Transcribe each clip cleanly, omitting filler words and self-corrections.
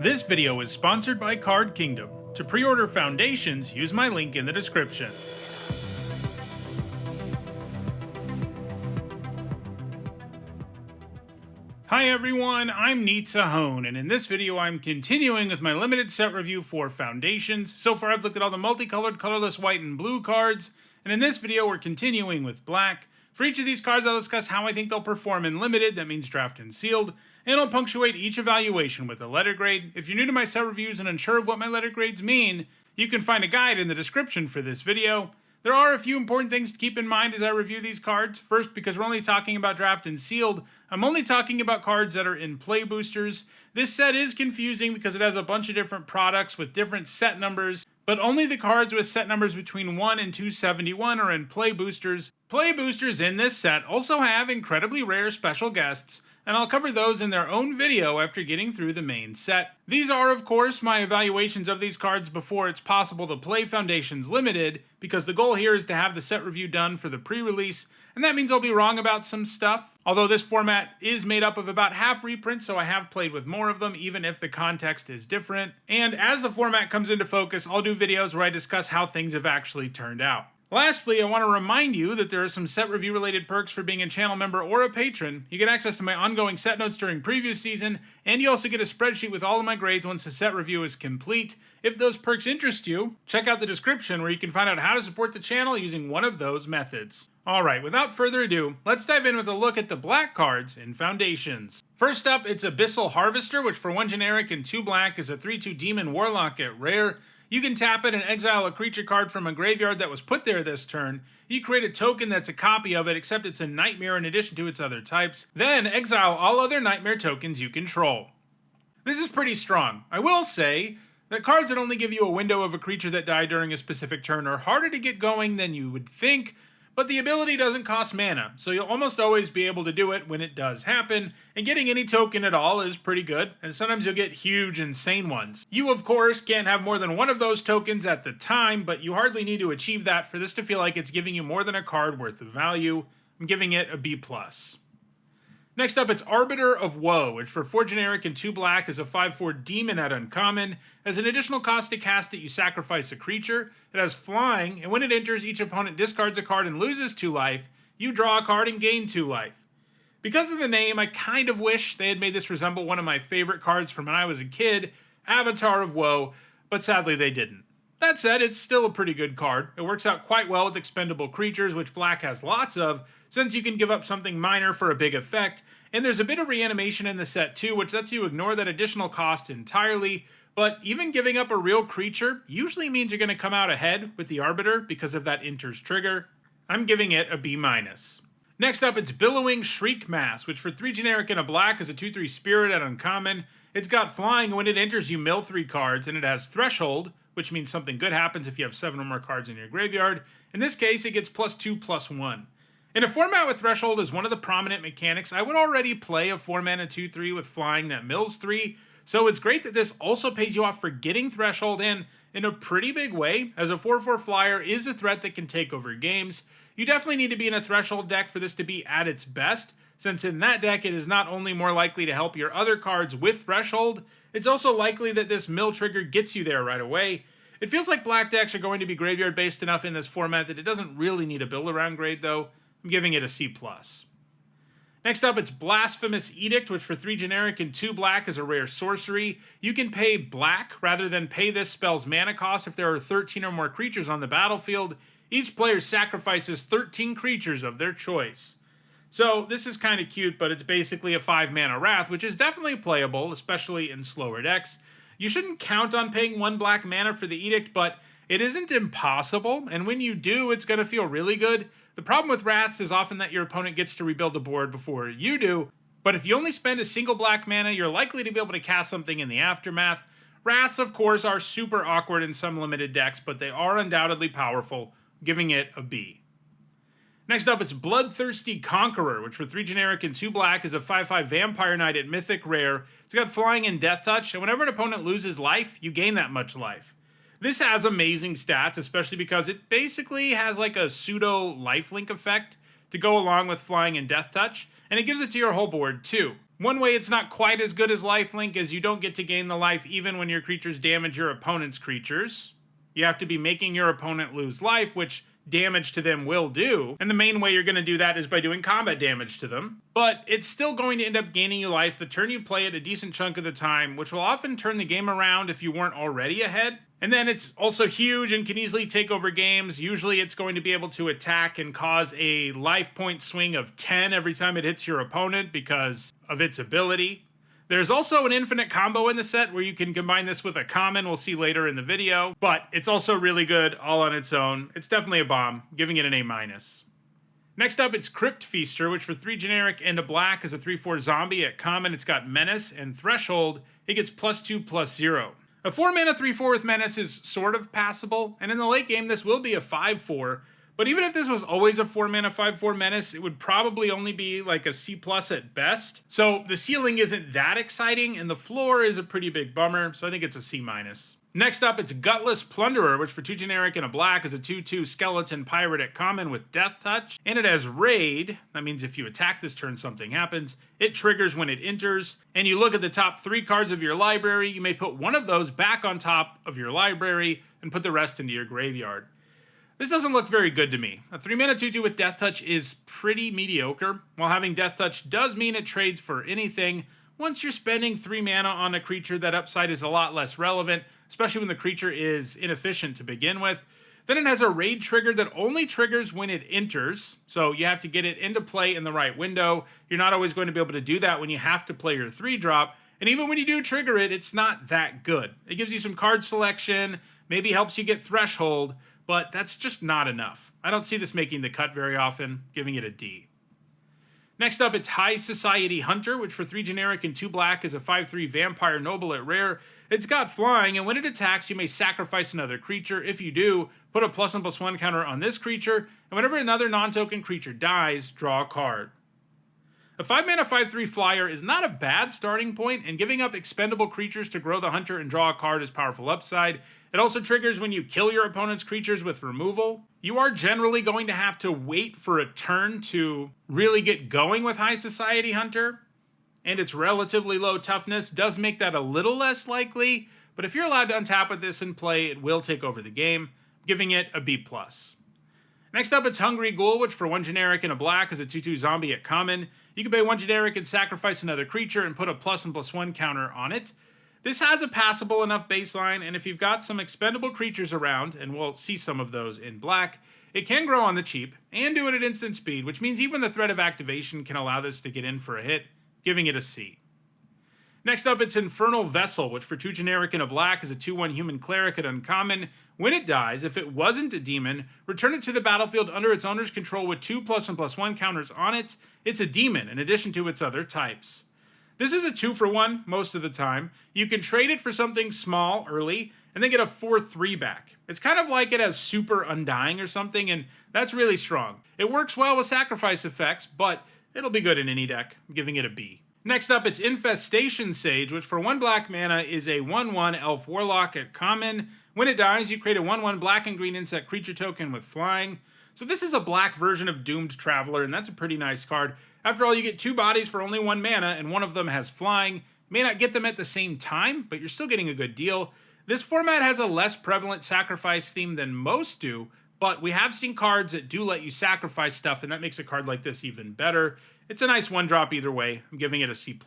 This video is sponsored by Card Kingdom. To pre-order Foundations, use my link in the description. Hi everyone, I'm Hone, and in this video I'm continuing with my limited set review for Foundations. So far I've looked at all the multicolored, colorless, white, and blue cards, and in this video we're continuing with black. For each of these cards I'll discuss how I think they'll perform in limited, that means draft and sealed, and I'll punctuate each evaluation with a letter grade. If you're new to my set reviews and unsure of what my letter grades mean, you can find a guide in the description for this video. There are a few important things to keep in mind as I review these cards. First, because we're only talking about draft and sealed, I'm only talking about cards that are in play boosters. This set is confusing because it has a bunch of different products with different set numbers, but only the cards with set numbers between 1 and 271 are in play boosters. Play boosters in this set also have incredibly rare special guests, and I'll cover those in their own video after getting through the main set. These are, of course, my evaluations of these cards before it's possible to play Foundations Limited, because the goal here is to have the set review done for the pre-release, and that means I'll be wrong about some stuff. Although this format is made up of about half reprints, so I have played with more of them, even if the context is different. And as the format comes into focus, I'll do videos where I discuss how things have actually turned out. Lastly, I want to remind you that there are some set review related perks for being a channel member or a patron. You get access to my ongoing set notes during preview season, and you also get a spreadsheet with all of my grades once the set review is complete. If those perks interest you, check out the description where you can find out how to support the channel using one of those methods. Alright, without further ado, let's dive in with a look at the black cards in Foundations. First up, it's Abyssal Harvester, which for 1 generic and 2 black is a 3/2 Demon Warlock at rare. You can tap it and exile a creature card from a graveyard that was put there this turn. You create a token that's a copy of it, except it's a nightmare in addition to its other types. Then exile all other nightmare tokens you control. This is pretty strong. I will say that cards that only give you a window of a creature that died during a specific turn are harder to get going than you would think, but the ability doesn't cost mana, so you'll almost always be able to do it when it does happen, and getting any token at all is pretty good, and sometimes you'll get huge, insane ones. You, of course, can't have more than one of those tokens at the time, but you hardly need to achieve that for this to feel like it's giving you more than a card worth of value. I'm giving it a B+. Next up, it's Arbiter of Woe, which for 4 generic and 2 black is a 5/4 demon at uncommon. As an additional cost to cast it, you sacrifice a creature. It has flying, and when it enters, each opponent discards a card and loses 2 life. You draw a card and gain 2 life. Because of the name, I kind of wish they had made this resemble one of my favorite cards from when I was a kid, Avatar of Woe, but sadly they didn't. That said, it's still a pretty good card. It works out quite well with expendable creatures, which black has lots of, since you can give up something minor for a big effect, and there's a bit of reanimation in the set too, which lets you ignore that additional cost entirely, but even giving up a real creature usually means you're going to come out ahead with the Arbiter because of that enters trigger. I'm giving it a B-. Next up, it's Billowing Shriek Mass, which for 3 generic and a black is a 2/3 spirit at uncommon. It's got flying, and when it enters you mill 3 cards, and it has Threshold, which means something good happens if you have 7 or more cards in your graveyard. In this case, it gets +2/+1. In a format with Threshold as one of the prominent mechanics, I would already play a 4-mana 2/3 with flying that mills 3, so it's great that this also pays you off for getting Threshold in a pretty big way, as a 4/4 flyer is a threat that can take over games. You definitely need to be in a Threshold deck for this to be at its best, since in that deck it is not only more likely to help your other cards with Threshold, it's also likely that this mill trigger gets you there right away. It feels like black decks are going to be graveyard based enough in this format that it doesn't really need a build around grade though. I'm giving it a C+. Next up, it's Blasphemous Edict, which for 3 generic and 2 black is a rare sorcery. You can pay black rather than pay this spell's mana cost if there are 13 or more creatures on the battlefield. Each player sacrifices 13 creatures of their choice. So this is kind of cute, but it's basically a 5-mana Wrath, which is definitely playable, especially in slower decks. You shouldn't count on paying 1 black mana for the Edict, but it isn't impossible, and when you do, it's going to feel really good. The problem with Wraths is often that your opponent gets to rebuild the board before you do, but if you only spend a single black mana, you're likely to be able to cast something in the aftermath. Wraths, of course, are super awkward in some limited decks, but they are undoubtedly powerful, giving it a B. Next up, it's Bloodthirsty Conqueror, which for 3 generic and 2 black is a 5/5 Vampire Knight at Mythic rare. It's got flying and Death Touch, and whenever an opponent loses life, you gain that much life. This has amazing stats, especially because it basically has like a pseudo lifelink effect to go along with flying and Death Touch, and it gives it to your whole board too. One way it's not quite as good as lifelink is you don't get to gain the life even when your creatures damage your opponent's creatures. You have to be making your opponent lose life, which damage to them will do, and the main way you're going to do that is by doing combat damage to them. But it's still going to end up gaining you life the turn you play it a decent chunk of the time, which will often turn the game around if you weren't already ahead. And then it's also huge and can easily take over games. Usually it's going to be able to attack and cause a life point swing of 10 every time it hits your opponent because of its ability. There's also an infinite combo in the set where you can combine this with a common we'll see later in the video, but it's also really good all on its own. It's definitely a bomb, giving it an A-. Next up, it's Crypt Feaster, which for 3 generic and a black is a 3/4 zombie. At common, it's got Menace, and Threshold, it gets +2/+0. A 4 mana 3/4 with Menace is sort of passable, and in the late game this will be a 5/4, but even if this was always a 4 mana 5/4 Menace, it would probably only be like a C+ at best. So the ceiling isn't that exciting, and the floor is a pretty big bummer, so I think it's a C-. Next up, it's Gutless Plunderer, which for 2 generic and a black is a 2/2 skeleton pirate at common with Death Touch, and it has Raid. That means if you attack this turn, something happens. It triggers when it enters, and you look at the top 3 cards of your library. You may put one of those back on top of your library and put the rest into your graveyard. This doesn't look very good to me. A 3 mana 2/2 with Death Touch is pretty mediocre. While having Death Touch does mean it trades for anything, once you're spending 3 mana on a creature, that upside is a lot less relevant, especially when the creature is inefficient to begin with. Then it has a Raid trigger that only triggers when it enters, so you have to get it into play in the right window. You're not always going to be able to do that when you have to play your 3-drop, and even when you do trigger it, it's not that good. It gives you some card selection, maybe helps you get Threshold, but that's just not enough. I don't see this making the cut very often, giving it a D. Next up, it's High Society Hunter, which for 3 generic and 2 black is a 5/3 vampire noble at rare. It's got flying, and when it attacks, you may sacrifice another creature. If you do, put a +1/+1 counter on this creature, and whenever another non-token creature dies, draw a card. A 5 mana 5/3 flyer is not a bad starting point, and giving up expendable creatures to grow the hunter and draw a card is powerful upside. It also triggers when you kill your opponent's creatures with removal. You are generally going to have to wait for a turn to really get going with High Society Hunter, and its relatively low toughness does make that a little less likely, but if you're allowed to untap with this and play, it will take over the game, giving it a B+. Next up, it's Hungry Ghoul, which for 1 generic and a black is a 2/2 zombie at common. You can pay 1 generic and sacrifice another creature and put a +1/+1 counter on it. This has a passable enough baseline, and if you've got some expendable creatures around, and we'll see some of those in black, it can grow on the cheap and do it at instant speed, which means even the threat of activation can allow this to get in for a hit, giving it a C. Next up, it's Infernal Vessel, which for 2 generic and a black is a 2/1 human cleric at uncommon. When it dies, if it wasn't a demon, return it to the battlefield under its owner's control with 2 +1/+1 counters on it. It's a demon in addition to its other types. This is a 2-for-1 most of the time. You can trade it for something small early and then get a 4/3 back. It's kind of like it has super undying or something, and that's really strong. It works well with sacrifice effects, but it'll be good in any deck, giving it a B. Next up, it's Infestation Sage, which for 1 black mana is a 1/1 elf warlock at common. When it dies, you create a 1/1 black and green insect creature token with flying. So this is a black version of Doomed Traveler, and that's a pretty nice card. After all, you get 2 bodies for only 1 mana, and one of them has flying. You may not get them at the same time, but you're still getting a good deal. This format has a less prevalent sacrifice theme than most do, but we have seen cards that do let you sacrifice stuff, and that makes a card like this even better. It's a nice 1-drop either way. I'm giving it a C+.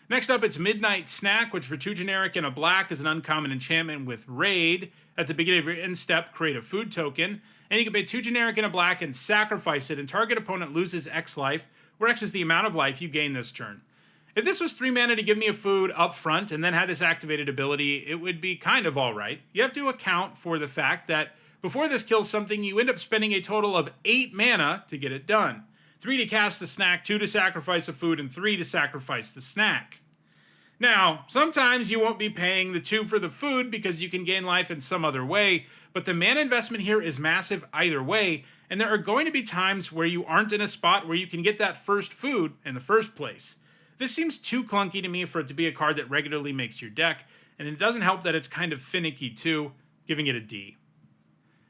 Next up, it's Midnight Snack, which for 2 generic and a black is an uncommon enchantment with Raid. At the beginning of your end step, create a food token, and you can pay 2 generic and a black and sacrifice it, and target opponent loses X life, where X is the amount of life you gain this turn. If this was 3 mana to give me a food up front and then had this activated ability, it would be kind of alright. You have to account for the fact that before this kills something, you end up spending a total of 8 mana to get it done. 3 to cast the snack, 2 to sacrifice a food, and 3 to sacrifice the snack. Now, sometimes you won't be paying the 2 for the food because you can gain life in some other way, but the mana investment here is massive either way, and there are going to be times where you aren't in a spot where you can get that first food in the first place. This seems too clunky to me for it to be a card that regularly makes your deck, and it doesn't help that it's kind of finicky too, giving it a D.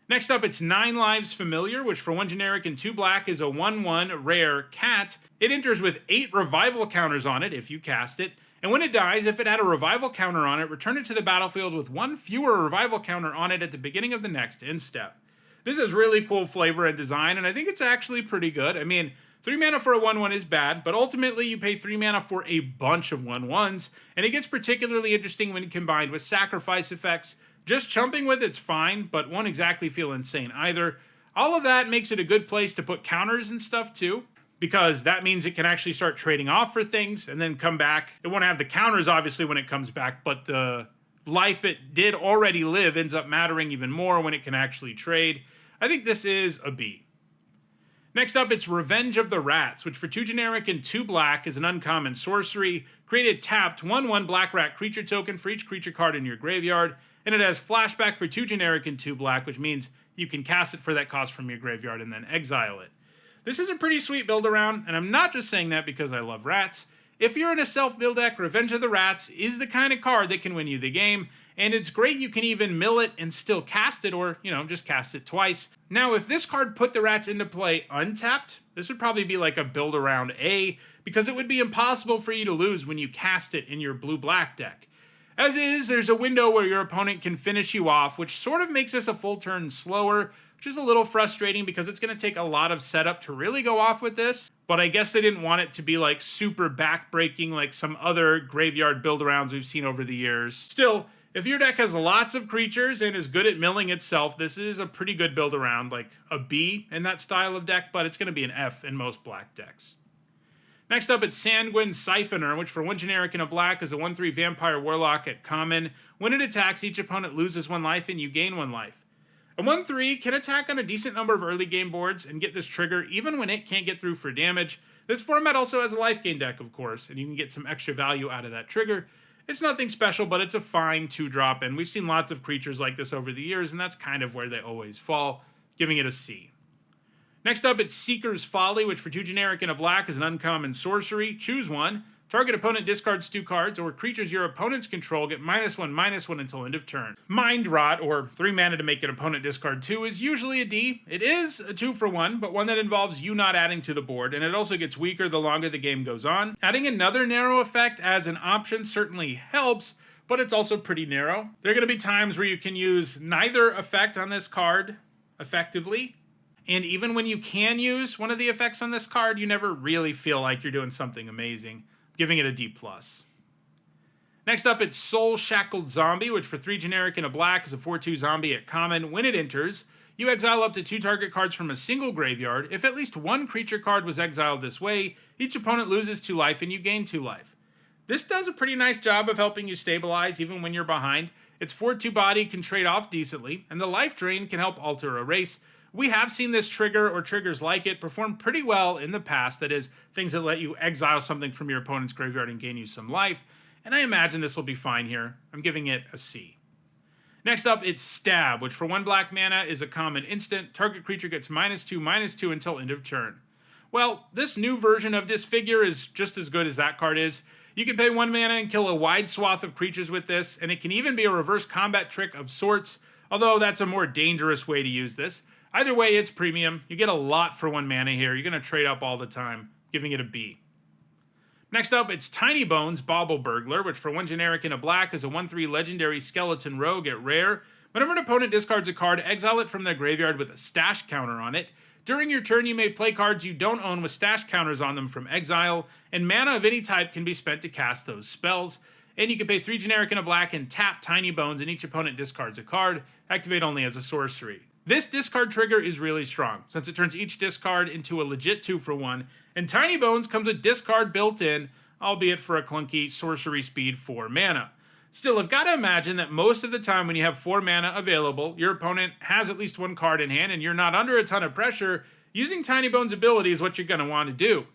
Next up, it's 9 Lives Familiar, which for 1 generic and 2 black is a 1/1 rare cat. It enters with 8 revival counters on it if you cast it, and when it dies, if it had a revival counter on it, return it to the battlefield with 1 fewer revival counter on it at the beginning of the next end step. This is really cool flavor and design, and I think it's actually pretty good. I mean, 3 mana for a 1/1 is bad, but ultimately you pay 3 mana for a bunch of 1/1s, and it gets particularly interesting when combined with sacrifice effects. Just chumping with it's fine, but won't exactly feel insane either. All of that makes it a good place to put counters and stuff too, because that means it can actually start trading off for things and then come back. It won't have the counters obviously when it comes back, but the life it did already live ends up mattering even more when it can actually trade. I think this is a B. Next up, it's Revenge of the Rats, which for 2 generic and 2 black is an uncommon sorcery. Created tapped 1/1 black rat creature token for each creature card in your graveyard, and it has flashback for 2 generic and 2 black, which means you can cast it for that cost from your graveyard and then exile it. This is a pretty sweet build around, and I'm not just saying that because I love rats. If you're in a self-build deck, Revenge of the Rats is the kind of card that can win you the game, and it's great you can even mill it and still cast it, or, just cast it twice. Now, if this card put the rats into play untapped, this would probably be like a build around A, because it would be impossible for you to lose when you cast it in your blue-black deck. As is, there's a window where your opponent can finish you off, which sort of makes this a full turn slower, which is a little frustrating because it's going to take a lot of setup to really go off with this. But I guess they didn't want it to be like super backbreaking like some other graveyard build-arounds we've seen over the years. Still, if your deck has lots of creatures and is good at milling itself, this is a pretty good build-around, like a B in that style of deck, but it's going to be an F in most black decks. Next up, it's Sanguine Siphoner, which for 1 generic and a black is a 1/3 Vampire Warlock at common. When it attacks, each opponent loses 1 life and you gain 1 life. A 1/3 can attack on a decent number of early game boards and get this trigger even when it can't get through for damage. This format also has a life gain deck, of course, and you can get some extra value out of that trigger. It's nothing special, but it's a fine 2-drop, and we've seen lots of creatures like this over the years, and that's kind of where they always fall, giving it a C. Next up, it's Seeker's Folly, which for 2 generic and a black is an uncommon sorcery. Choose 1. Target opponent discards 2 cards, or creatures your opponents control get -1/-1 until end of turn. Mind Rot, or 3 mana to make an opponent discard 2, is usually a D. It is a 2-for-1, but one that involves you not adding to the board, and it also gets weaker the longer the game goes on. Adding another narrow effect as an option certainly helps, but it's also pretty narrow. There are going to be times where you can use neither effect on this card effectively, and even when you can use one of the effects on this card, you never really feel like you're doing something amazing, giving it a D+. Next up, it's Soul Shackled Zombie, which for 3 generic and a black is a 4/2 zombie at common. When it enters, you exile up to 2 target cards from a single graveyard. If at least 1 creature card was exiled this way, each opponent loses 2 life and you gain 2 life. This does a pretty nice job of helping you stabilize even when you're behind. Its 4/2 body can trade off decently, and the life drain can help alter a race. We have seen this trigger, or triggers like it, perform pretty well in the past. That is, things that let you exile something from your opponent's graveyard and gain you some life. And I imagine this will be fine here. I'm giving it a C. Next up, it's Stab, which for 1 black mana is a common instant. Target creature gets -2/-2 until end of turn. Well, this new version of Disfigure is just as good as that card is. You can pay 1 mana and kill a wide swath of creatures with this, and it can even be a reverse combat trick of sorts, although that's a more dangerous way to use this. Either way, it's premium. You get a lot for 1 mana here. You're going to trade up all the time, giving it a B. Next up, it's Tiny Bones Bauble Burglar, which for 1 generic and a black is a 1/3 legendary skeleton rogue at rare. Whenever an opponent discards a card, exile it from their graveyard with a stash counter on it. During your turn, you may play cards you don't own with stash counters on them from exile, and mana of any type can be spent to cast those spells. And you can pay 3 generic and a black and tap Tiny Bones, and each opponent discards a card. Activate only as a sorcery. This discard trigger is really strong, since it turns each discard into a legit 2-for-1, and Tiny Bones comes with discard built in, albeit for a clunky sorcery speed 4 mana. Still, I've got to imagine that most of the time when you have 4 mana available, your opponent has at least 1 card in hand and you're not under a ton of pressure, using Tiny Bones' ability is what you're going to want to do.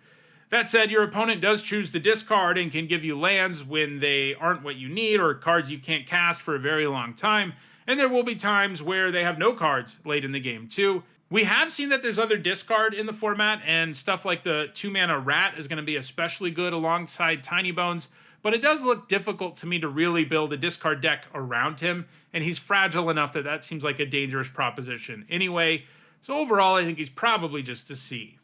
That said, your opponent does choose to discard and can give you lands when they aren't what you need, or cards you can't cast for a very long time, and there will be times where they have no cards late in the game too. We have seen that there's other discard in the format, and stuff like the 2 mana Rat is going to be especially good alongside Tiny Bones, but it does look difficult to me to really build a discard deck around him, and he's fragile enough that that seems like a dangerous proposition anyway, so overall I think he's probably just a C.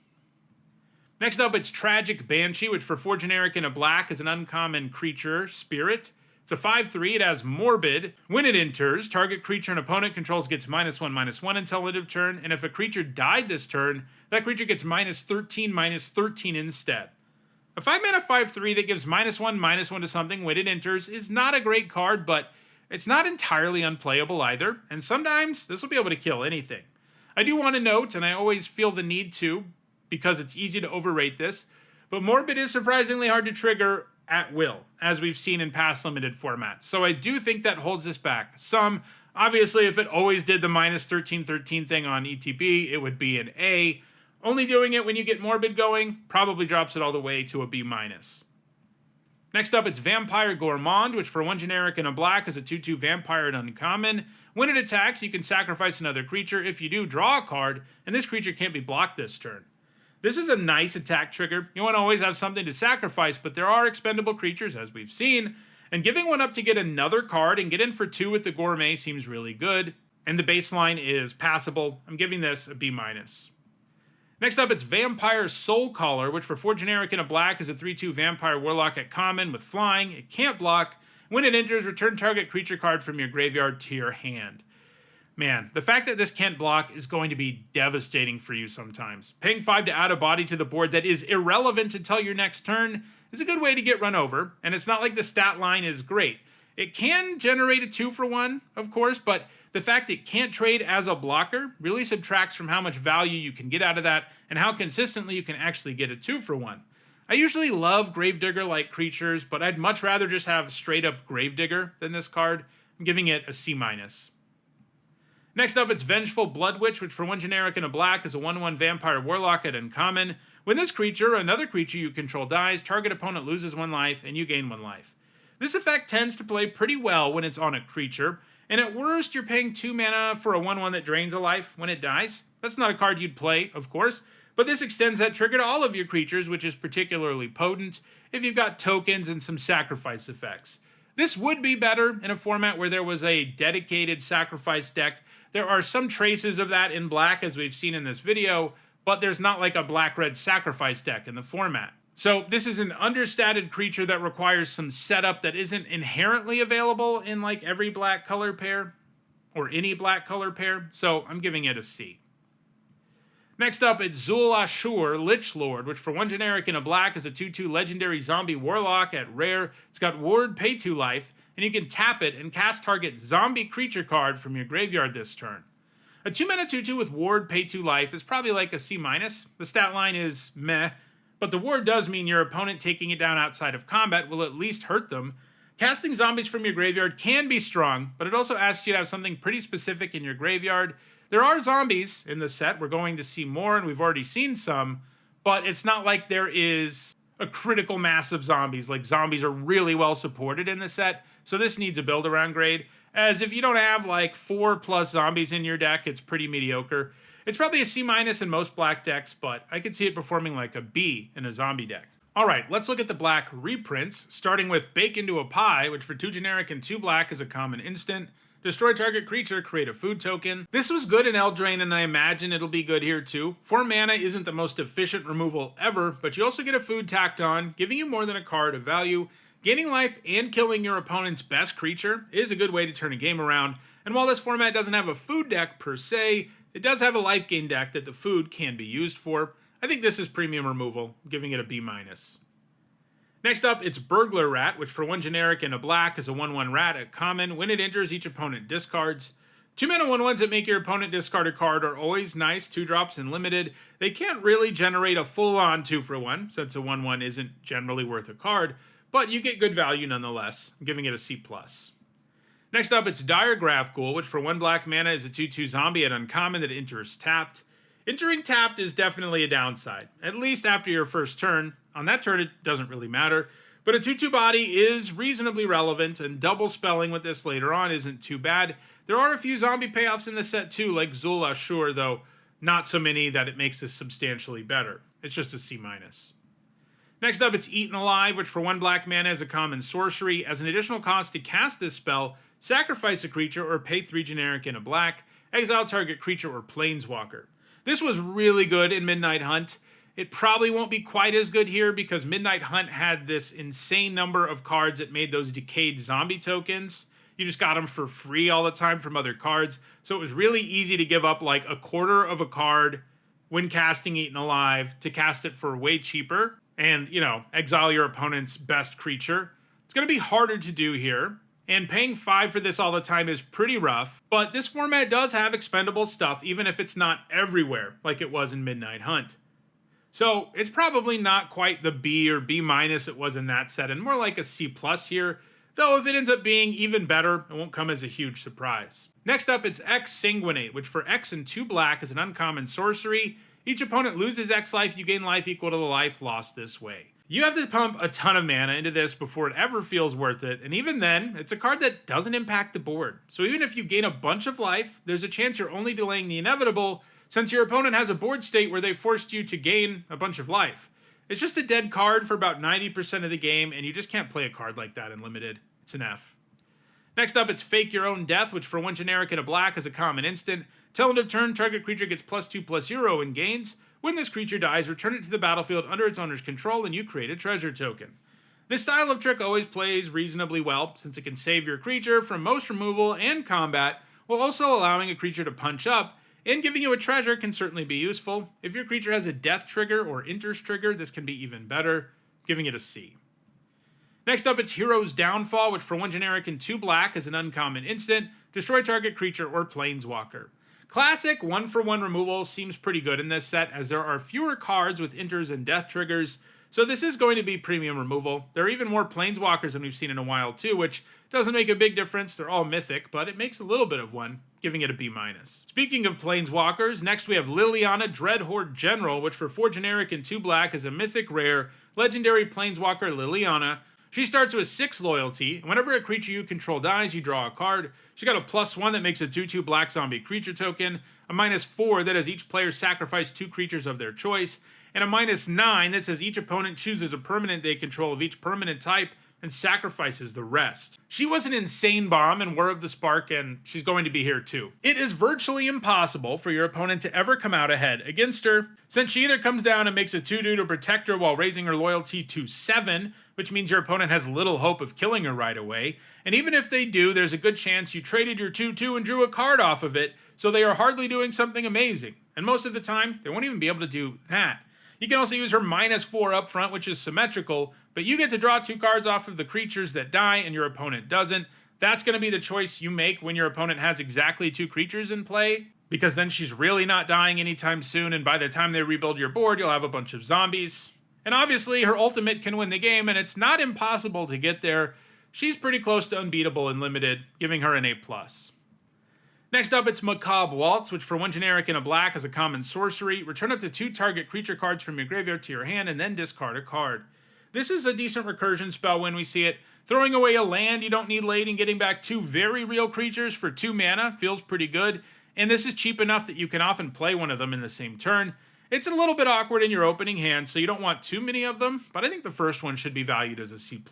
Next up, it's Tragic Banshee, which for 4 generic and a black is an uncommon creature, spirit. It's a 5/3, it has Morbid. When it enters, target creature an opponent controls gets -1/-1 until end of turn, and if a creature died this turn, that creature gets -13/-13 instead. A 5-mana 5/3 that gives -1/-1 to something when it enters is not a great card, but it's not entirely unplayable either, and sometimes this will be able to kill anything. I do want to note, and I always feel the need to, because it's easy to overrate this, but Morbid is surprisingly hard to trigger at will, as we've seen in past limited formats. So I do think that holds this back some. Obviously, if it always did the -13/13 thing on ETB, it would be an A. Only doing it when you get Morbid going probably drops it all the way to a B-. Next up, it's Vampire Gourmand, which for 1 generic and a black is a 2/2 vampire and uncommon. When it attacks, you can sacrifice another creature. If you do, draw a card, and this creature can't be blocked this turn. This is a nice attack trigger. You want to always have something to sacrifice, but there are expendable creatures, as we've seen, and giving one up to get another card and get in for 2 with the Gourmet seems really good, and the baseline is passable. I'm giving this a B-. Next up, it's Vampire Soulcaller, which for 4 generic and a black is a 3/2 vampire warlock at common with flying. It can't block. When it enters, return target creature card from your graveyard to your hand. Man, the fact that this can't block is going to be devastating for you sometimes. Paying 5 to add a body to the board that is irrelevant until your next turn is a good way to get run over, and it's not like the stat line is great. It can generate a 2-for-1, of course, but the fact it can't trade as a blocker really subtracts from how much value you can get out of that and how consistently you can actually get a 2-for-1. I usually love Gravedigger-like creatures, but I'd much rather just have straight-up Gravedigger than this card. I'm giving it a C-. Next up, it's Vengeful Blood Witch, which for 1 generic and a black is a 1/1 vampire warlock at uncommon. When this creature or another creature you control dies, target opponent loses 1 life and you gain 1 life. This effect tends to play pretty well when it's on a creature, and at worst you're paying 2 mana for a 1/1 that drains a life when it dies. That's not a card you'd play, of course, but this extends that trigger to all of your creatures, which is particularly potent if you've got tokens and some sacrifice effects. This would be better in a format where there was a dedicated sacrifice deck. There are some traces of that in black, as we've seen in this video, but there's not like a black-red sacrifice deck in the format. So this is an understated creature that requires some setup that isn't inherently available in like every black color pair, or any black color pair, so I'm giving it a C. Next up, it's Zul Ashur, Lichlord, which for 1 generic and a black is a 2/2 legendary zombie warlock at rare. It's got ward, pay 2 life, and you can tap it and cast target zombie creature card from your graveyard this turn. A 2-mana 2/2 with ward, pay 2 life is probably like a C-. The stat line is meh, but the ward does mean your opponent taking it down outside of combat will at least hurt them. Casting zombies from your graveyard can be strong, but it also asks you to have something pretty specific in your graveyard. There are zombies in the set. We're going to see more, and we've already seen some, but it's not like there is a critical mass of zombies. Like, zombies are really well supported in the set, so this needs a build-around grade, as if you don't have like 4+ zombies in your deck, it's pretty mediocre. It's probably a C- in most black decks, but I could see it performing like a B in a zombie deck. Alright, let's look at the black reprints, starting with Bake Into a Pie, which for 2 generic and 2 black is a common instant. Destroy target creature, create a food token. This was good in Eldraine, and I imagine it'll be good here too. 4 mana isn't the most efficient removal ever, but you also get a food tacked on, giving you more than a card of value. Gaining life and killing your opponent's best creature is a good way to turn a game around, and while this format doesn't have a food deck per se, it does have a life gain deck that the food can be used for. I think this is premium removal, giving it a B-. Next up, it's Burglar Rat, which for 1 generic and a black is a 1/1 rat at common. When it enters, each opponent discards. 2 mana 1/1s that make your opponent discard a card are always nice, 2 drops and limited. They can't really generate a full-on 2-for-1, since a 1/1 isn't generally worth a card, but you get good value nonetheless. I'm giving it a C+. Next up, it's Dire Ghoul, which for 1 black mana is a 2/2 zombie at uncommon that enters tapped. Entering tapped is definitely a downside, at least after your first turn. On that turn, it doesn't really matter, but a 2/2 body is reasonably relevant, and double spelling with this later on isn't too bad. There are a few zombie payoffs in the set too, like Zul Ashur, though not so many that it makes this substantially better. It's just a C-. Next up, it's Eaten Alive, which for 1 black mana is a common sorcery. As an additional cost to cast this spell, sacrifice a creature or pay 3 generic and a black, exile target creature or planeswalker. This was really good in Midnight Hunt. It probably won't be quite as good here because Midnight Hunt had this insane number of cards that made those decayed zombie tokens. You just got them for free all the time from other cards, so it was really easy to give up like a quarter of a card when casting Eaten Alive to cast it for way cheaper and, exile your opponent's best creature. It's going to be harder to do here, and paying 5 for this all the time is pretty rough, but this format does have expendable stuff even if it's not everywhere like it was in Midnight Hunt. So it's probably not quite the B or B- it was in that set, and more like a C+ here, though if it ends up being even better, it won't come as a huge surprise. Next up, it's X Sanguinate, which for X and 2 black is an uncommon sorcery. Each opponent loses X life, you gain life equal to the life lost this way. You have to pump a ton of mana into this before it ever feels worth it, and even then, it's a card that doesn't impact the board. So even if you gain a bunch of life, there's a chance you're only delaying the inevitable, since your opponent has a board state where they forced you to gain a bunch of life. It's just a dead card for about 90% of the game, and you just can't play a card like that in Limited. It's an F. Next up, it's Fake Your Own Death, which for 1 generic and a black is a common instant. Till end of turn, target creature gets +2/+0 and gains. When this creature dies, return it to the battlefield under its owner's control, and you create a treasure token. This style of trick always plays reasonably well, since it can save your creature from most removal and combat, while also allowing a creature to punch up, and giving you a treasure can certainly be useful. If your creature has a death trigger or enters trigger, this can be even better, giving it a C. Next up, it's Hero's Downfall, which for 1 generic and 2 black is an uncommon instant. Destroy target creature or planeswalker. Classic 1-for-1 removal seems pretty good in this set, as there are fewer cards with enters and death triggers, so this is going to be premium removal. There are even more planeswalkers than we've seen in a while too, which doesn't make a big difference. They're all mythic, but it makes a little bit of one, giving it a B-. Speaking of planeswalkers, next we have Liliana Dreadhorde General, which for 4 generic and 2 black is a mythic rare, legendary planeswalker Liliana. She starts with 6 loyalty, and whenever a creature you control dies, you draw a card. She's got a +1 that makes a 2/2 black zombie creature token, a -4 that has each player sacrifice 2 creatures of their choice, and a -9 that says each opponent chooses a permanent they control of each permanent type and sacrifices the rest. She was an insane bomb in War of the Spark, and she's going to be here too. It is virtually impossible for your opponent to ever come out ahead against her, since she either comes down and makes a 2/2 to protect her while raising her loyalty to 7, which means your opponent has little hope of killing her right away, and even if they do, there's a good chance you traded your 2/2 and drew a card off of it, so they are hardly doing something amazing, and most of the time, they won't even be able to do that. You can also use her -4 up front, which is symmetrical, but you get to draw 2 cards off of the creatures that die and your opponent doesn't. That's going to be the choice you make when your opponent has exactly 2 creatures in play, because then she's really not dying anytime soon, and by the time they rebuild your board, you'll have a bunch of zombies. And obviously, her ultimate can win the game, and it's not impossible to get there. She's pretty close to unbeatable in Limited, giving her an A+. Next up, it's Macabre Waltz, which for 1 generic and a black is a common sorcery. Return up to 2 target creature cards from your graveyard to your hand, and then discard a card. This is a decent recursion spell when we see it. Throwing away a land you don't need late and getting back 2 very real creatures for 2 mana feels pretty good, and this is cheap enough that you can often play one of them in the same turn. It's a little bit awkward in your opening hand, so you don't want too many of them, but I think the first one should be valued as a C+.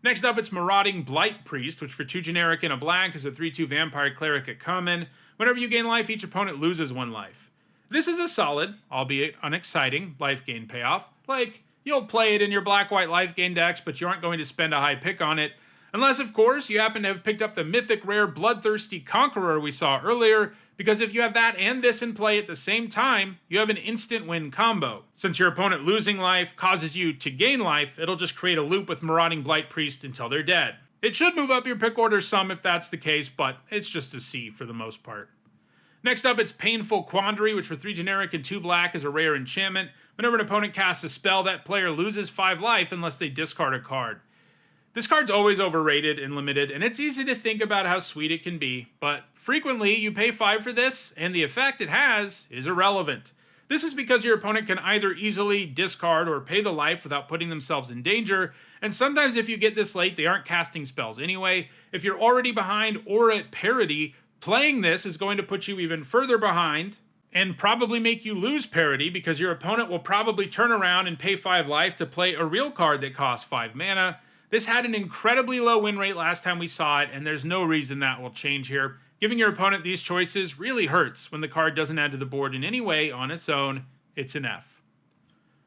Next up, it's Marauding Blight Priest, which for 2 generic and a black is a 3/2 vampire cleric at common. Whenever you gain life, each opponent loses 1 life. This is a solid, albeit unexciting, life gain payoff. Like, you'll play it in your black-white life gain decks, but you aren't going to spend a high pick on it. Unless, of course, you happen to have picked up the mythic rare Bloodthirsty Conqueror we saw earlier, because if you have that and this in play at the same time, you have an instant win combo. Since your opponent losing life causes you to gain life, it'll just create a loop with Marauding Blight Priest until they're dead. It should move up your pick order some if that's the case, but it's just a C for the most part. Next up, it's Painful Quandary, which for 3 generic and 2 black is a rare enchantment. Whenever an opponent casts a spell, that player loses 5 life unless they discard a card. This card's always overrated in Limited, and it's easy to think about how sweet it can be, but frequently you pay 5 for this, and the effect it has is irrelevant. This is because your opponent can either easily discard or pay the life without putting themselves in danger, and sometimes if you get this late, they aren't casting spells anyway. If you're already behind or at parity, playing this is going to put you even further behind, and probably make you lose parity because your opponent will probably turn around and pay 5 life to play a real card that costs 5 mana. This had an incredibly low win rate last time we saw it, and there's no reason that will change here. Giving your opponent these choices really hurts when the card doesn't add to the board in any way on its own. It's an F.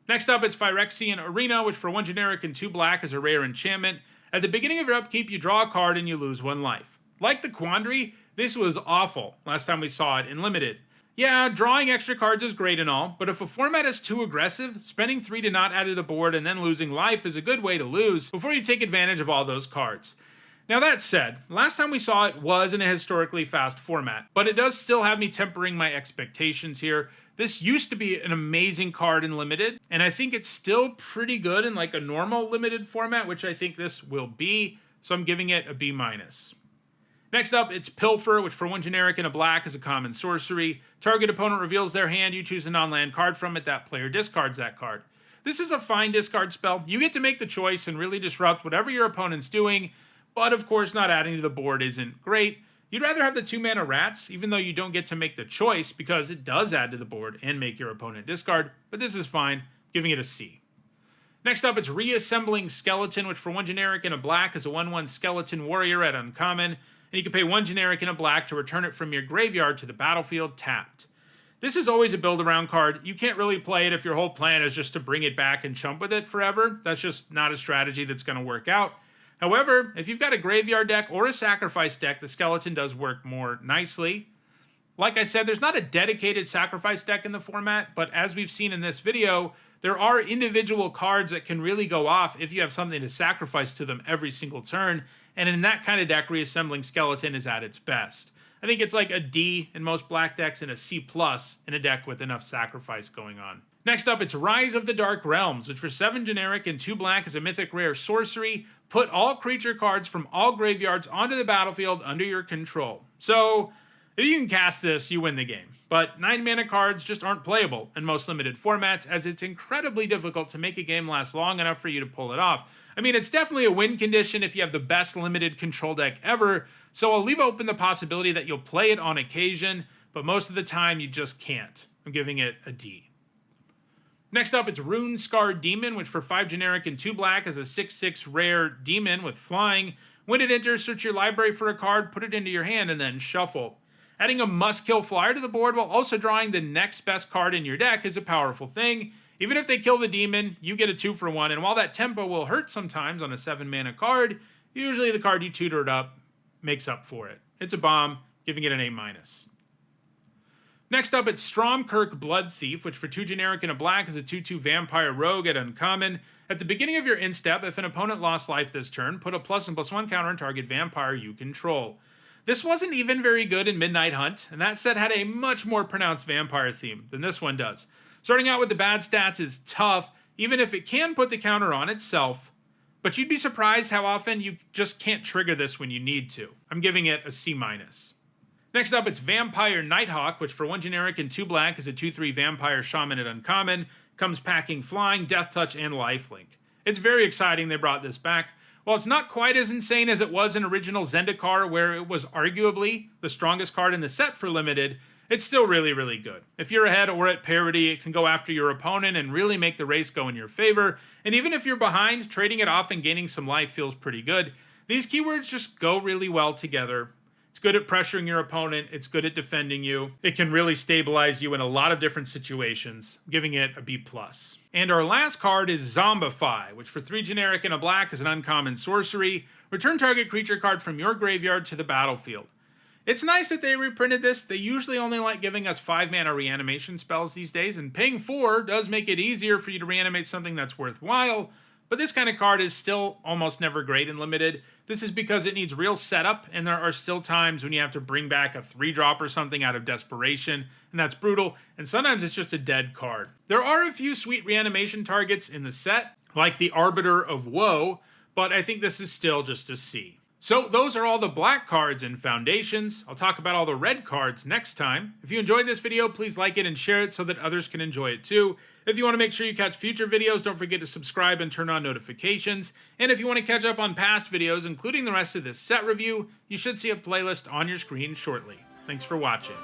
Next up, it's Phyrexian Arena, which for 1 generic and 2 black is a rare enchantment. At the beginning of your upkeep, you draw a card and you lose 1 life. Like the Quandary, this was awful last time we saw it in Limited. Yeah, drawing extra cards is great and all, but if a format is too aggressive, spending 3 to not add to the board and then losing life is a good way to lose before you take advantage of all those cards. Now that said, last time we saw it was in a historically fast format, but it does still have me tempering my expectations here. This used to be an amazing card in Limited, and I think it's still pretty good in like a normal Limited format, which I think this will be, so I'm giving it a B-. Next up, it's Pilfer, which for 1 generic and a black is a common sorcery. Target opponent reveals their hand, you choose a non-land card from it, that player discards that card. This is a fine discard spell. You get to make the choice and really disrupt whatever your opponent's doing, but of course not adding to the board isn't great. You'd rather have the 2 mana rats, even though you don't get to make the choice because it does add to the board and make your opponent discard, but this is fine, giving it a C. Next up, it's Reassembling Skeleton, which for 1 generic and a black is a 1/1 skeleton warrior at uncommon, and you can pay 1 generic and a black to return it from your graveyard to the battlefield tapped. This is always a build-around card. You can't really play it if your whole plan is just to bring it back and chump with it forever. That's just not a strategy that's going to work out. However, if you've got a graveyard deck or a sacrifice deck, the skeleton does work more nicely. Like I said, there's not a dedicated sacrifice deck in the format, but as we've seen in this video, there are individual cards that can really go off if you have something to sacrifice to them every single turn, and in that kind of deck, Reassembling Skeleton is at its best. I think it's like a D in most black decks and a C+ in a deck with enough sacrifice going on. Next up, it's Rise of the Dark Realms, which for 7 generic and 2 black is a mythic rare sorcery. Put all creature cards from all graveyards onto the battlefield under your control. So, if you can cast this, you win the game. But 9 mana cards just aren't playable in most Limited formats, as it's incredibly difficult to make a game last long enough for you to pull it off. I mean, it's definitely a win condition if you have the best Limited control deck ever, so I'll leave open the possibility that you'll play it on occasion, but most of the time you just can't. I'm giving it a D. Next up, it's Rune Scarred Demon, which for 5 generic and 2 black is a 6/6 rare demon with flying. When it enters, search your library for a card, put it into your hand, and then shuffle. Adding a must-kill flyer to the board while also drawing the next best card in your deck is a powerful thing. Even if they kill the demon, you get a 2-for-1, and while that tempo will hurt sometimes on a 7 mana card, usually the card you tutored up makes up for it. It's a bomb, giving it an A-. Next up, it's Stromkirk Blood Thief, which for 2 generic and a black is a 2/2 vampire rogue at uncommon. At the beginning of your instep, if an opponent lost life this turn, put a +1/+1 counter on target vampire you control. This wasn't even very good in Midnight Hunt, and that set had a much more pronounced vampire theme than this one does. Starting out with the bad stats is tough, even if it can put the counter on itself, but you'd be surprised how often you just can't trigger this when you need to. I'm giving it a C-. Next up, it's Vampire Nighthawk, which for 1 generic and 2 black is a 2/3 vampire shaman at uncommon, comes packing flying, death touch, and lifelink. It's very exciting they brought this back. While it's not quite as insane as it was in original Zendikar, where it was arguably the strongest card in the set for Limited, it's still really, really good. If you're ahead or at parity, it can go after your opponent and really make the race go in your favor, and even if you're behind, trading it off and gaining some life feels pretty good. These keywords just go really well together. It's good at pressuring your opponent, it's good at defending you, it can really stabilize you in a lot of different situations, giving it a B+. And our last card is Zombify, which for 3 generic and a black is an uncommon sorcery. Return target creature card from your graveyard to the battlefield. It's nice that they reprinted this. They usually only like giving us 5 mana reanimation spells these days, and paying 4 does make it easier for you to reanimate something that's worthwhile. But this kind of card is still almost never great in Limited. This is because it needs real setup, and there are still times when you have to bring back a 3-drop or something out of desperation, and that's brutal, and sometimes it's just a dead card. There are a few sweet reanimation targets in the set, like the Arbiter of Woe, but I think this is still just a C. So those are all the black cards in Foundations. I'll talk about all the red cards next time. If you enjoyed this video, please like it and share it so that others can enjoy it too. If you want to make sure you catch future videos, don't forget to subscribe and turn on notifications. And if you want to catch up on past videos, including the rest of this set review, you should see a playlist on your screen shortly. Thanks for watching.